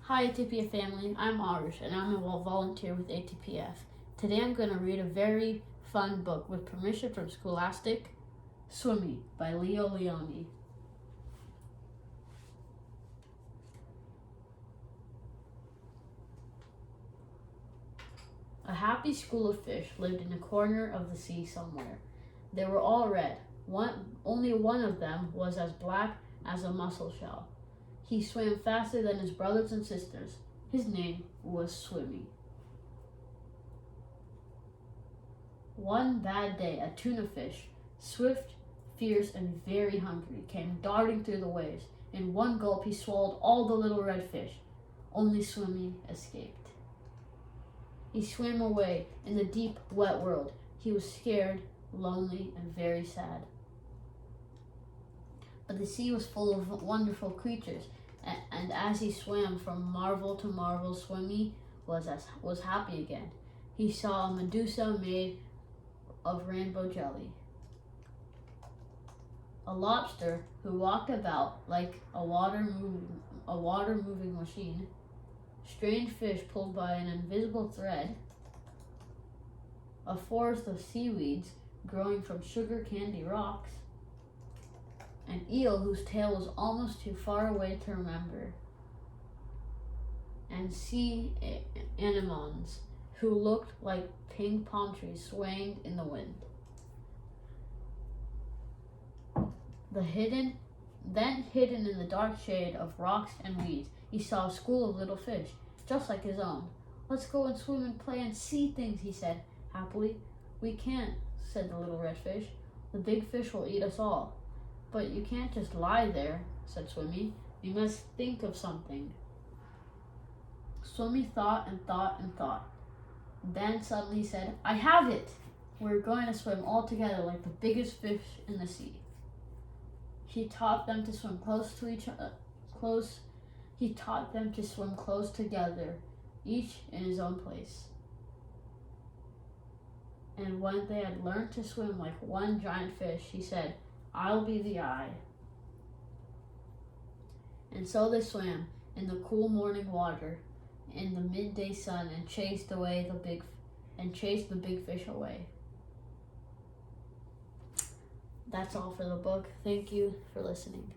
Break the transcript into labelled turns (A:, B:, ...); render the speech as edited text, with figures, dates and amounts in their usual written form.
A: Hi ATPF family, I'm Aarush and I'm a volunteer with ATPF. Today I'm going to read a very fun book with permission from Scholastic, Swimmy by Leo Leone. A happy school of fish lived in a corner of the sea somewhere. They were all red. Only one of them was as black as a mussel shell. He swam faster than his brothers and sisters. His name was Swimmy. One bad day, a tuna fish, swift, fierce, and very hungry, came darting through the waves. In one gulp, he swallowed all the little red fish. Only Swimmy escaped. He swam away in the deep, wet world. He was scared, lonely, and very sad. But the sea was full of wonderful creatures, and as he swam from marvel to marvel, Swimmy was happy again. He saw a Medusa made of rainbow jelly, a lobster who walked about like a water moving machine, strange fish pulled by an invisible thread, a forest of seaweeds growing from sugar candy rocks, an eel whose tail was almost too far away to remember, and sea anemones who looked like pink palm trees swaying in the wind. Hidden in the dark shade of rocks and weeds, he saw a school of little fish, just like his own. "Let's go and swim and play and see things," he said happily. "We can't," said the little red fish. "The big fish will eat us all." "But you can't just lie there," said Swimmy. "You must think of something." Swimmy thought and thought and thought. Then suddenly said, "I have it! We're going to swim all together like the biggest fish in the sea." He taught them to swim close together, each in his own place. And when they had learned to swim like one giant fish, he said, "I'll be the eye." And so they swam in the cool morning water in the midday sun and chased the big fish away. That's all for the book. Thank you for listening.